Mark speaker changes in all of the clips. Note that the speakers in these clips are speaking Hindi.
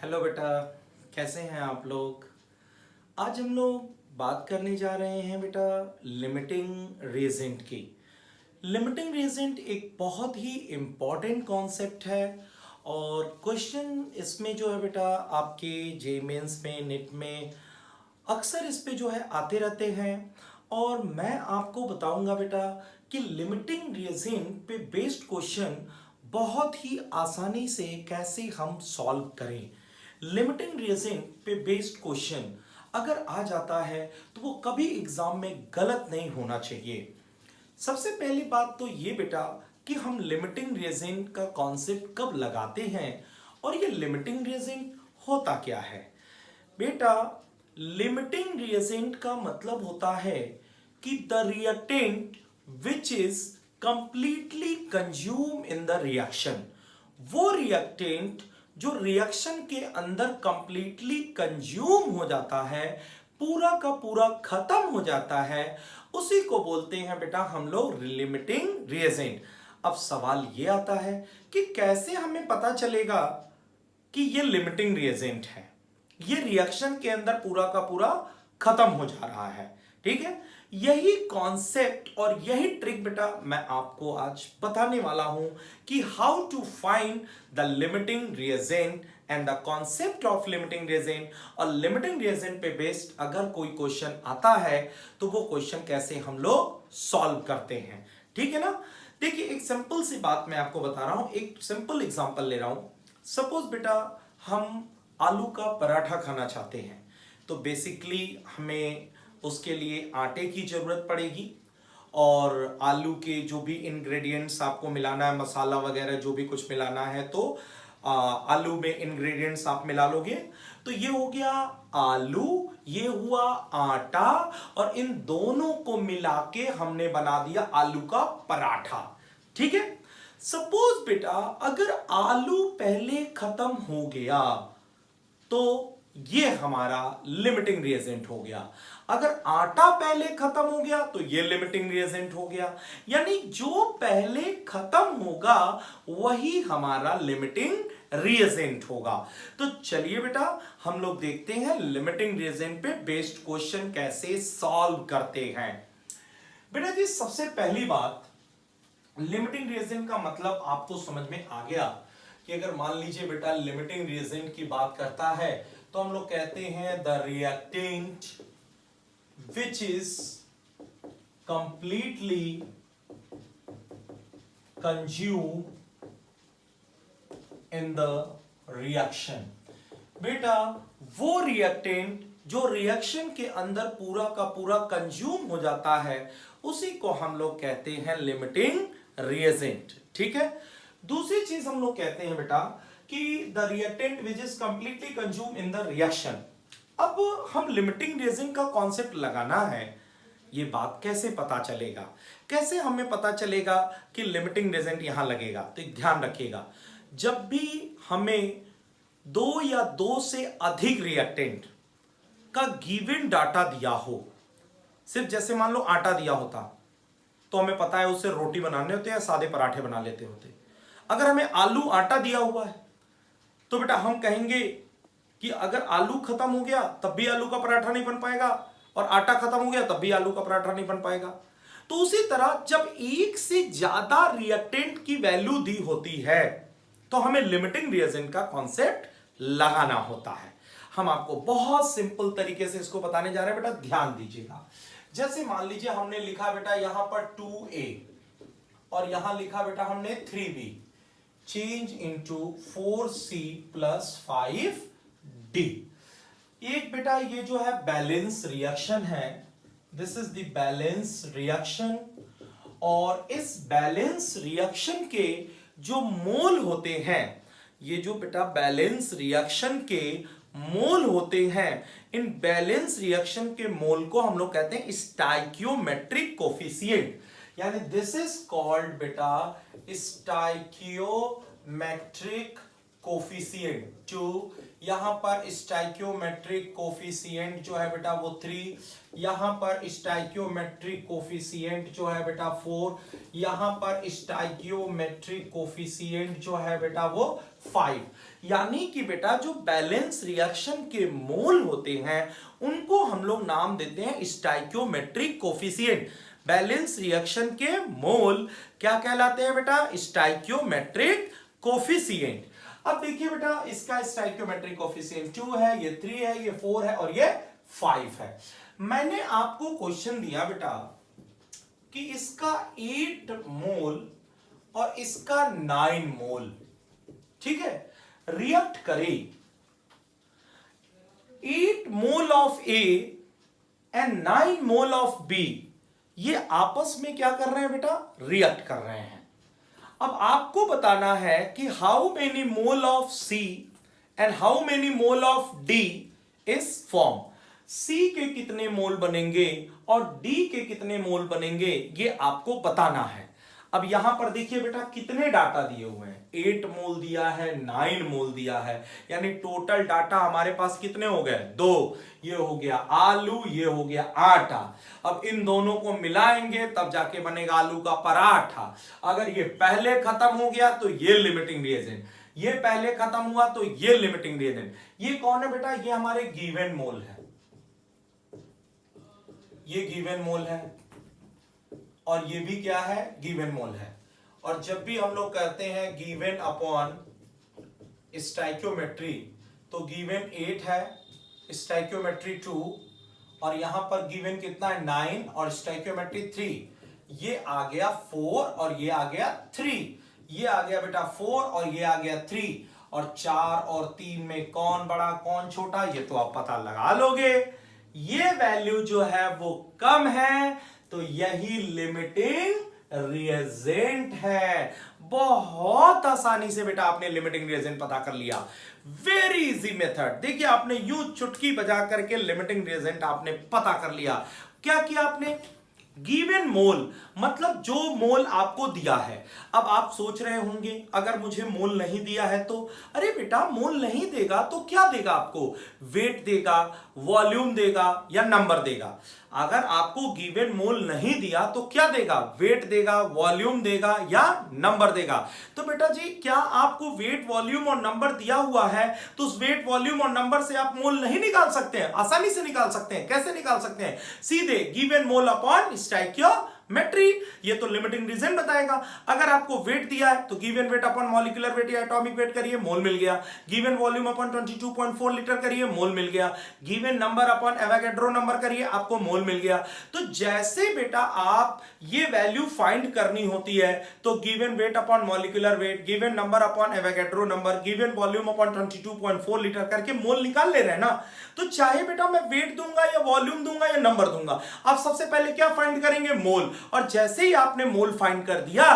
Speaker 1: हेलो बेटा, कैसे हैं आप लोग। आज हम लोग बात करने जा रहे हैं बेटा लिमिटिंग रीजेंट की। लिमिटिंग रीजेंट एक बहुत ही इम्पॉर्टेंट कॉन्सेप्ट है और क्वेश्चन इसमें जो है बेटा आपके जे मेंस में नेट में अक्सर इस पे जो है आते रहते हैं। और मैं आपको बताऊंगा बेटा कि लिमिटिंग रीजन पे बेस्ड क्वेश्चन बहुत ही आसानी से कैसे हम सॉल्व करें। लिमिटिंग रीजन पे बेस्ड क्वेश्चन अगर आ जाता है तो वो कभी एग्जाम में गलत नहीं होना चाहिए। सबसे पहली बात तो ये बेटा कि हम लिमिटिंग रीजन का कॉन्सेप्ट कब लगाते हैं और ये लिमिटिंग रीजन होता क्या है। बेटा लिमिटिंग रिएजेंट का मतलब होता है कि the reactant which is completely consume in the reaction. वो रिएक्टेंट जो रिएक्शन के अंदर कंप्लीटली कंज्यूम हो जाता है, पूरा का पूरा खत्म हो जाता है, उसी को बोलते हैं बेटा हम लोग लिमिटिंग रिएजेंट। अब सवाल ये आता है कि कैसे हमें पता चलेगा कि ये लिमिटिंग रिएजेंट है, ये रिएक्शन के अंदर पूरा का पूरा खत्म हो जा रहा है। ठीक है, यही कॉन्सेप्ट और यही ट्रिक बेटा मैं आपको आज बताने वाला हूं कि how to find the limiting reagent and the concept of limiting reagent. और लिमिटिंग रिएजेंट पे बेस्ड अगर कोई क्वेश्चन आता है तो वो क्वेश्चन कैसे हम लोग सॉल्व करते हैं। ठीक है ना। देखिए एक सिंपल सी बात मैं आपको बता रहा हूं, एक सिंपल एग्जांपल ले रहा हूं। सपोज बेटा हम आलू का पराठा खाना चाहते हैं तो बेसिकली हमें उसके लिए आटे की जरूरत पड़ेगी और आलू के जो भी इंग्रेडिएंट्स आपको मिलाना है, मसाला वगैरह जो भी कुछ मिलाना है तो आलू में इंग्रेडिएंट्स आप मिला लोगे। तो ये हो गया आलू, ये हुआ आटा और इन दोनों को मिला के हमने बना दिया आलू का पराठा। ठीक है। सपोज बेटा अगर आलू पहले खत्म हो गया तो ये हमारा लिमिटिंग रिएजेंट हो गया। अगर आटा पहले खत्म हो गया तो ये लिमिटिंग रिएजेंट हो गया। यानी जो पहले खत्म होगा वही हमारा लिमिटिंग रिएजेंट होगा। तो चलिए बेटा हम लोग देखते हैं लिमिटिंग रिएजेंट पे बेस्ड क्वेश्चन कैसे सॉल्व करते हैं। बेटा जी सबसे पहली बात, लिमिटिंग रिएजेंट का मतलब आपको समझ में आ गया कि अगर मान लीजिए बेटा लिमिटिंग रिएजेंट की बात करता है तो हम लोग कहते हैं the reactant which is completely consume in the reaction. बेटा वो रिएक्टेंट जो रिएक्शन के अंदर पूरा का पूरा कंज्यूम हो जाता है उसी को हम लोग कहते हैं लिमिटिंग रिएजेंट। ठीक है। दूसरी चीज हम लोग कहते हैं बेटा कि the reactant which is completely consume in the reaction. अब हम लिमिटिंग रिएजेंट का कॉन्सेप्ट लगाना है, ये बात कैसे पता चलेगा, कैसे हमें पता चलेगा कि लिमिटिंग रिएजेंट यहां लगेगा। तो ध्यान रखिएगा जब भी हमें दो या दो से अधिक रिएक्टेंट का गिवन डाटा दिया हो, सिर्फ जैसे मान लो आटा दिया होता तो हमें पता है उससे रोटी बनाने होते या सादे पराठे बना लेते होते। अगर हमें आलू आटा दिया हुआ है तो बेटा हम कहेंगे कि अगर आलू खत्म हो गया तब भी आलू का पराठा नहीं बन पाएगा और आटा खत्म हो गया तब भी आलू का पराठा नहीं बन पाएगा। तो उसी तरह जब एक से ज्यादा रिएक्टेंट की वैल्यू दी होती है तो हमें लिमिटिंग रिएजेंट का कॉन्सेप्ट लगाना होता है। हम आपको बहुत सिंपल तरीके से इसको बताने जा रहे हैं बेटा, ध्यान दीजिएगा। जैसे मान लीजिए हमने लिखा बेटा यहां पर 2a और यहां लिखा बेटा हमने 3b, change into 4c plus 5d। एक बेटा ये जो है बैलेंस रिएक्शन है, this is the balance reaction. और इस बैलेंस रिएक्शन के जो मोल होते हैं, ये जो बेटा बैलेंस रिएक्शन के मोल होते हैं, इन बैलेंस रिएक्शन के मोल को हम लोग कहते हैं स्टाइकियोमेट्रिक कोफिशिएंट। यानी दिस इज कॉल्ड बेटा स्टाइकियोमेट्रिक कोफिशिएंट 2, यहां पर स्टाइकियोमेट्रिक कोफिशिएंट जो है बेटा वो 3, यहां पर स्टाइकियोमेट्रिक कोफिशिएंट जो है बेटा 4, यहां पर स्टाइकियोमेट्रिक कोफिशिएंट जो है बेटा वो 5। यानी कि बेटा जो बैलेंस रिएक्शन के मोल होते हैं उनको हम लोग नाम देते हैं स्टाइकियोमेट्रिक कोफिशिएंट। बैलेंस रिएक्शन के मोल क्या कहलाते हैं बेटा? Stoichiometric coefficient. अब देखिए बेटा इसका स्टाइकियोमेट्रिक कोफिशिएंट 2 है, ये 3 है, ये 4 है और ये 5 है। मैंने आपको क्वेश्चन दिया बेटा कि इसका 8 मोल और इसका 9 मोल, ठीक है, रिएक्ट करे। 8 mole of A and 9 mole of B, ये आपस में क्या कर रहे हैं बेटा? रिएक्ट कर रहे हैं। अब आपको बताना है कि how many mole of C and how many mole of D is form. C के कितने मोल बनेंगे और डी के कितने मोल बनेंगे ये आपको बताना है। अब यहां पर देखिए बेटा कितने डाटा दिए हुए हैं, 8 मोल दिया है, 9 मोल दिया है, यानी टोटल डाटा हमारे पास कितने हो गए? 2। ये हो गया आलू, ये हो गया आटा। अब इन दोनों को मिलाएंगे तब जाके बनेगा आलू का पराठा। अगर ये पहले खत्म हो गया तो ये लिमिटिंग रिएजेंट, ये पहले खत्म हुआ तो ये लिमिटिंग रिएजेंट। ये कौन है बेटा? ये हमारे गिवन मोल है, ये गिवन मोल है और ये भी क्या है? गिवन मोल है। और जब भी हम लोग कहते हैं गिवन अपॉन स्टाइकियोमेट्री तो गिवन 8 है, स्टाइकियोमेट्री 2, और यहां पर गिवन कितना है? 9 और स्टाइकियोमेट्री 3। ये आ गया 4 और ये आ गया 3, ये आ गया बेटा 4 और ये आ गया 3। और 4 और 3 में कौन बड़ा कौन छोटा ये तो आप पता लगा लोगे। ये वैल्यू जो है वो कम है तो यही लिमिटिंग रिएजेंट है। बहुत आसानी से बेटा आपने लिमिटिंग रिएजेंट पता कर लिया। Very easy method. देखिए आपने यूं चुटकी बजा करके लिमिटिंग रिएजेंट आपने पता कर लिया। क्या किया आपने? गिवन मोल मतलब जो मोल आपको दिया है। अब आप सोच रहे होंगे अगर मुझे मोल नहीं दिया है तो, अरे बेटा मोल नहीं देगा तो क्या देगा आपको? वेट देगा, वॉल्यूम देगा या नंबर देगा। अगर आपको गिवन मोल नहीं दिया तो क्या देगा? वेट देगा, वॉल्यूम देगा या नंबर देगा। तो बेटा जी क्या आपको वेट, वॉल्यूम और नंबर दिया हुआ है तो उस वेट, वॉल्यूम और नंबर से आप मोल नहीं निकाल सकते हैं? आसानी से निकाल सकते हैं। कैसे निकाल सकते हैं? सीधे गिवन मोल अपॉन स्टाइकियोमेट्री, ये तो लिमिटिंग रिएजेंट बताएगा। अगर आपको वेट दिया है तो given weight upon molecular weight या एटॉमिक वेट करिए, मोल मिल गया। गिवन वॉल्यूम अपॉन 22.4 लीटर करिए, मोल मिल गया। Given number upon Avogadro number करिए, आपको मोल मिल गया। तो जैसे बेटा आप ये वैल्यू फाइंड करनी होती है तो given weight upon molecular weight, given number upon Avogadro number, given volume upon 22.4 litre करके मोल निकाल ले रहे हैं ना। तो चाहे बेटा मैं वेट दूंगा या वॉल्यूम दूंगा या नंबर दूंगा, आप सबसे पहले क्या फाइंड करेंगे? मोल। और जैसे ही आपने मोल फाइंड कर दिया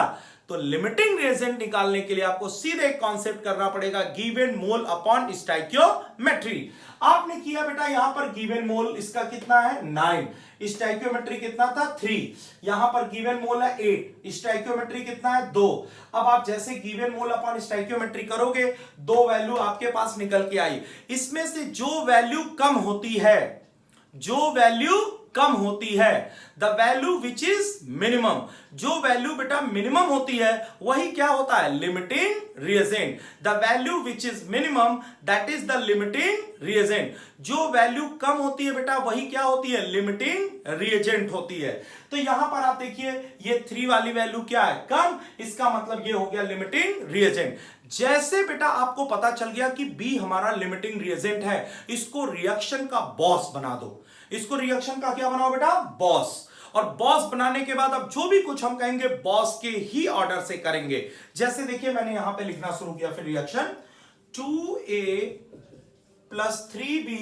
Speaker 1: तो लिमिटिंग रिएजेंट निकालने के लिए आपको सीधे एक कॉन्सेप्ट करना पड़ेगा, गिवन मोल अपॉन स्टाइकियोमेट्री। आपने किया बेटा यहां पर गिवन मोल इसका कितना है? 9, स्टाइकियोमेट्री कितना था? 3। यहां पर गिवन मोल है 8, स्टाइकियोमेट्री कितना है? 2। अब आप जैसे गिवन मोल अपॉन स्टाइकियोमेट्री करोगे, 2 वैल्यू आपके पास निकल के आई। इसमें से जो वैल्यू कम होती है, जो वैल्यू कम होती है, the value which is minimum, जो वैल्यू बेटा मिनिमम होती है वही क्या होता है? Limiting reagent. The value which is minimum that is the limiting reagent. जो वैल्यू कम होती है बेटा वही क्या होती है? लिमिटिंग रिएजेंट होती है। तो यहां पर आप देखिए ये 3 वाली वैल्यू क्या है? कम, इसका मतलब ये हो गया लिमिटिंग रिएजेंट। जैसे बेटा आपको पता चल गया कि बी हमारा लिमिटिंग रिएजेंट है, इसको रिएक्शन का बॉस बना दो। इसको रिएक्शन का क्या बनाओ बेटा? बॉस। और बॉस बनाने के बाद अब जो भी कुछ हम कहेंगे बॉस के ही ऑर्डर से करेंगे। जैसे देखिए मैंने यहां पे लिखना शुरू किया, फिर reaction 2a + 3b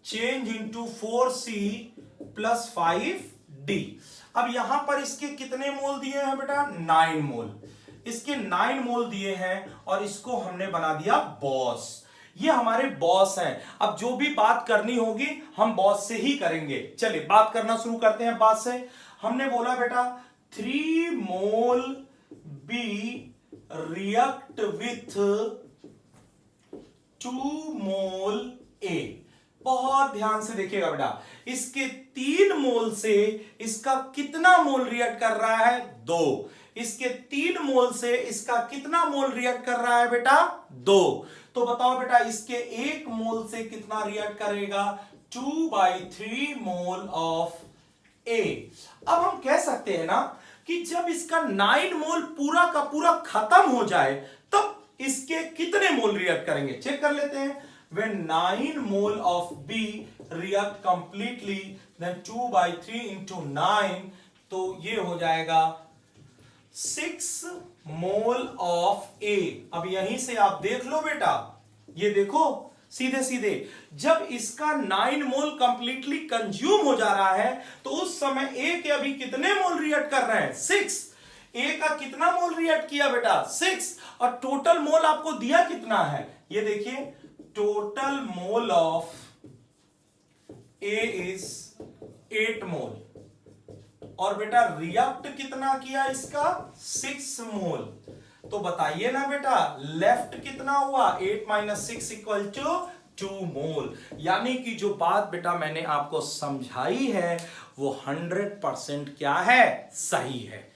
Speaker 1: change into 4c + 5d। अब यहां पर इसके कितने मोल दिए हैं बेटा? 9 मोल। इसके 9 मोल दिए हैं और इसको हमने बना दिया बॉस। ये हमारे बॉस हैं। अब जो भी बात करनी होगी हम बॉस से ही करेंगे। चलिए बात करना शुरू करते हैं बात से। हमने बोला बेटा 3 mole B react with 2 mole A। बहुत ध्यान से देखिएगा बेटा, इसके 3 मोल से इसका कितना मोल रिएक्ट कर रहा है? 2। इसके 3 मोल से इसका कितना मोल रिएक्ट कर रहा है बेटा? 2। तो बताओ बेटा, इसके 1 मोल से कितना रिएक्ट करेगा? 2/3 मोल ऑफ A। अब हम कह सकते हैं ना कि जब इसका 9 मोल पूरा का पूरा खत्म हो जाए तब इसके कितने मोल रिएक्ट करेंगे? चेक कर लेते हैं। When 9 mole of B react completely, then 2/3 into 9, तो ये हो जाएगा 6 मोल ऑफ A। अब यहीं से आप देख लो बेटा, ये देखो सीधे सीधे, जब इसका 9 मोल कंप्लीटली कंज्यूम हो जा रहा है तो उस समय A के अभी कितने मोल रिएक्ट कर रहे हैं? 6। A का कितना मोल रिएक्ट किया बेटा? 6। और टोटल मोल आपको दिया कितना है? ये देखिए, total mole of A is 8 मोल और बेटा रिएक्ट कितना किया इसका? 6 मोल। तो बताइए ना बेटा, लेफ्ट कितना हुआ? 8 - 6 = 2 मोल। यानी कि जो बात बेटा मैंने आपको समझाई है वो 100% क्या है? सही है।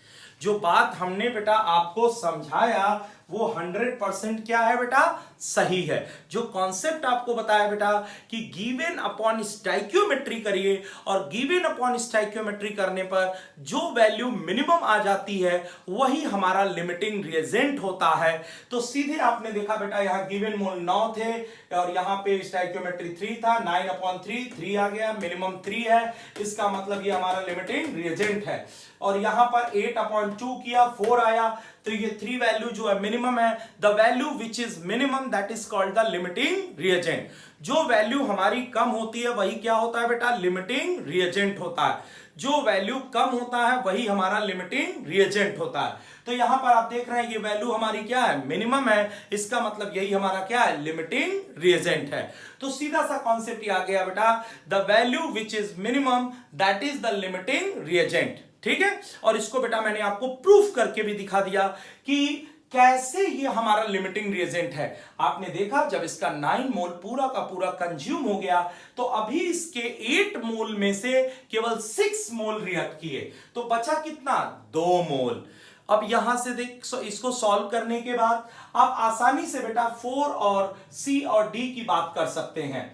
Speaker 1: जो बात हमने बेटा आपको समझाया वो 100% क्या है बेटा? सही है। जो कॉन्सेप्ट आपको बताया बेटा कि गिवन अपॉन स्टाइक्योमेट्री करिए और गिवन अपॉन स्टाइक्योमेट्री करने पर जो वैल्यू मिनिमम आ जाती है वही हमारा लिमिटिंग रिएजेंट होता है। तो सीधे आपने देखा बेटा, यहां गिवन मोल 9 थे और यहां पे स्टाइक्योमेट्री 3 था। 9/3 3 आ गया, मिनिमम 3 है, इसका मतलब ये हमारा लिमिटिंग रिएजेंट है। और यहां पर 8/2 किया, 4 आया, तो ये 3 वैल्यू जो है मिनिमम है। The value which is minimum that is called the limiting reagent. जो वैल्यू हमारी कम होती है वही क्या होता है बेटा? लिमिटिंग रिएजेंट होता है। जो वैल्यू कम होता है वही हमारा लिमिटिंग रिएजेंट होता है। तो यहां पर आप देख रहे हैं ये वैल्यू हमारी क्या है? मिनिमम है, इसका मतलब यही हमारा क्या है? लिमिटिंग रिएजेंट है। तो सीधा सा कॉन्सेप्ट आ गया बेटा, the value which is minimum that is the limiting reagent. ठीक है, और इसको बेटा मैंने आपको प्रूफ करके भी दिखा दिया कि कैसे ये हमारा लिमिटिंग रिएजेंट है। आपने देखा जब इसका 9 मोल पूरा का पूरा कंज्यूम हो गया तो अभी इसके 8 मोल में से केवल 6 मोल रिएक्ट किए, तो बचा कितना? 2 मोल। अब यहां से देख, इसको सॉल्व करने के बाद आप आसानी से बेटा 4 और C और D की बात कर सकते हैं।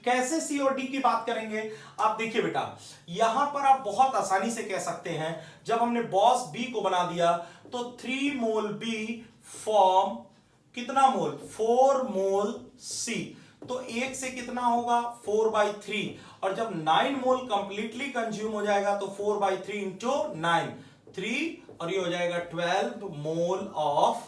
Speaker 1: कैसे C और D की बात करेंगे? आप देखिए बेटा, यहां पर आप बहुत आसानी से कह सकते हैं, जब हमने बॉस B को बना दिया तो 3 मोल B फॉर्म कितना मोल? 4 मोल C। तो 1 से कितना होगा? 4/3। और जब 9 मोल कंप्लीटली कंज्यूम हो जाएगा तो 4/3 इंटू 9 3, और ये हो जाएगा 12 मोल ऑफ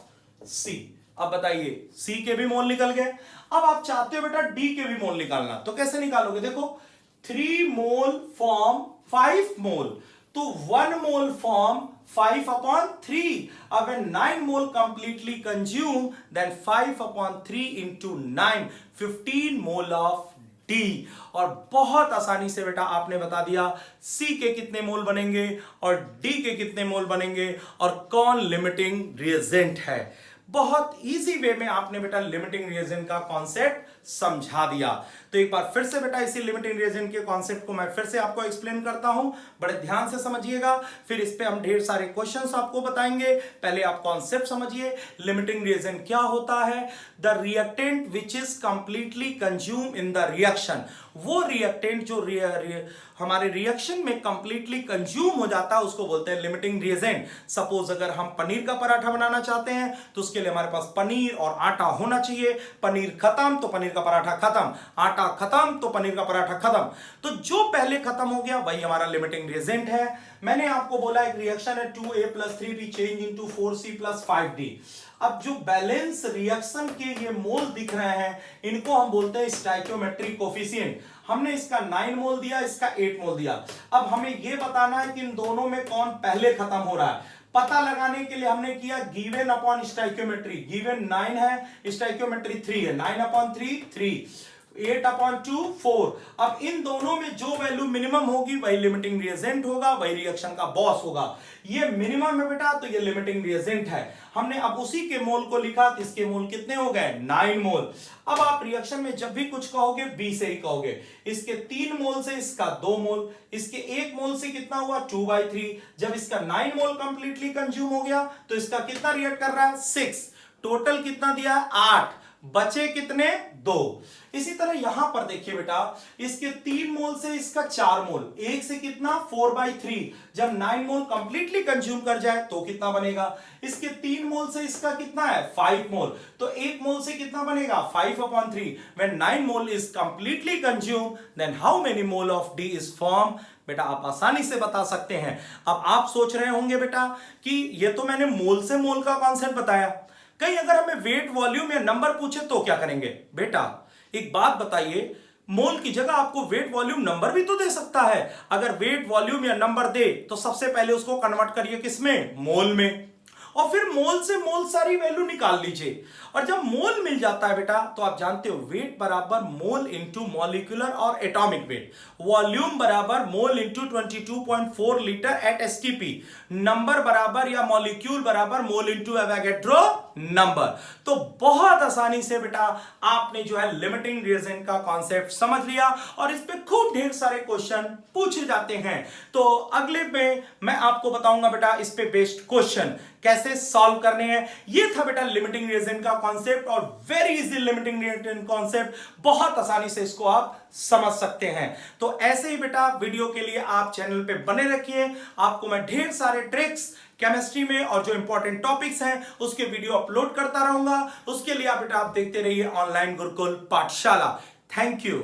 Speaker 1: C। अब बताइए, C के भी मोल निकल गए। अब आप चाहते हो बेटा D के भी मोल निकालना, तो कैसे निकालोगे? देखो, 3 मोल फॉर्म 5 मोल, तो 1 mole form 5/3. When 9 mole completely consume, then 5/3 into 9, 15 mole of D. और बहुत आसानी से बेटा आपने बता दिया C के कितने मोल बनेंगे और D के कितने मोल बनेंगे और कौन लिमिटिंग रिएजेंट है। बहुत इजी वे में आपने बेटा लिमिटिंग रिएजेंट का कॉन्सेप्ट समझा दिया। तो एक बार फिर से बेटा इसी लिमिटिंग रिएजेंट के कॉन्सेप्ट को मैं फिर से आपको एक्सप्लेन करता हूं, बड़े ध्यान से समझिएगा, फिर इस पे हम ढेर सारे क्वेश्चंस आपको बताएंगे। पहले आप कॉन्सेप्ट समझिए, लिमिटिंग रिएजेंट क्या होता है? The reactant which is completely consume in the reaction. वो रिएक्टेंट जो हमारे रिएक्शन में कंप्लीटली कंज्यूम हो जाता है उसको बोलते हैं लिमिटिंग रिएजेंट। सपोज अगर हम पनीर का पराठा बनाना चाहते हैं तो उसके लिए हमारे पास पनीर और आटा होना चाहिए। पनीर खत्म तो पनीर का पराठा खत्म, आटा खत्म तो पनीर का पराठा खत्म। तो जो पहले खत्म हो गया वही हमारा लिमिटिंग रिएजेंट है। मैंने आपको बोला एक रिएक्शन है 2A + 3B change into 4C + 5D। अब जो बैलेंस रिएक्शन के ये मोल दिख रहे हैं इनको हम बोलते हैं स्टाइकियोमेट्रिक कोफिशिएंट। हमने इसका 9 मोल दिया, इसका 8 मोल दिया। अब हमें ये बताना है कि इन दोनों में कौन पहले खत्म हो रहा है। पता लगाने के लिए हमने किया गिवन अपॉन स्टाइकियोमेट्री। गिवन 9 है, स्टाइकियोमेट्री 3 है, 9/3 3। 8/2 4। अब इन दोनों में जो वैल्यू मिनिमम होगी वही लिमिटिंग रिएजेंट होगा, वही रिएक्शन का बॉस होगा। ये मिनिमम है बेटा, तो ये लिमिटिंग रिएजेंट है। हमने अब उसी के मोल को लिखा, इसके मोल कितने हो गए 9 मोल। अब आप रिएक्शन में जब भी कुछ कहोगे बी से ही कहोगे। इसके 3 मोल से इसका 2 मोल, इसके 1 मोल से कितना हुआ 2/3। जब इसका 9 मोल कंप्लीटली कंज्यूम हो गया तो इसका कितना रिएक्ट कर रहा है 6। टोटल कितना दिया है 8, बचे कितने 2। इसी तरह यहां पर देखिए बेटा, इसके 3 मोल से इसका 4 मोल, 1 से कितना 4/3। जब 9 मोल कंप्लीटली कंज्यूम कर जाए तो कितना बनेगा, इसके 3 मोल से इसका कितना है 5 मोल, तो 1 मोल से कितना बनेगा 5/3। When 9 mole is completely consumed, then how many mole of D is formed? बेटा आप आसानी से बता सकते हैं। अब आप सोच रहे होंगे बेटा कि ये तो मैंने मोल से मोल का कॉन्सेप्ट बताया, कहीं अगर हमें वेट वॉल्यूम या नंबर पूछे तो क्या करेंगे। बेटा एक बात बताइए, मोल की जगह आपको वेट वॉल्यूम नंबर भी तो दे सकता है। अगर वेट वॉल्यूम या नंबर दे तो सबसे पहले उसको कन्वर्ट करिए किसमें, मोल में, और फिर मोल से मोल सारी वैल्यू निकाल लीजिए। और जब मोल मिल जाता है बेटा तो आप जानते हो वेट बराबर मोल इंटू मॉलिक्यूलर और एटॉमिक वेट, वॉल्यूम बराबर mole into 22.4 litre at STP, number बराबर या मॉलिक्यूल बराबर मोल इंटू एवोगैड्रो नंबर। तो बहुत आसानी से बेटा आपने जो है लिमिटिंग रिएजेंट का कॉन्सेप्ट समझ लिया और इस पे खूब ढेर सारे क्वेश्चन पूछे जाते हैं। तो अगले में मैं आपको बताऊंगा बेटा इस पे बेस्ड क्वेश्चन कैसे सॉल्व करने हैं। ये था बेटा लिमिटिंग रिएजेंट का कॉन्सेप्ट, और very easy limiting reagent concept, बहुत आसानी से इसको आप समझ सकते हैं। तो ऐसे ही बेटा वीडियो के लिए आप चैनल पे बने रखिए, आपको मैं ढेर सारे ट्रिक्स केमिस्ट्री में और जो इंपॉर्टेंट टॉपिक्स हैं उसके वीडियो अपलोड करता रहूंगा। उसके लिए आप बेटा आप देखते रहिए ऑनलाइन गुरुकुल पाठशाला। Thank you.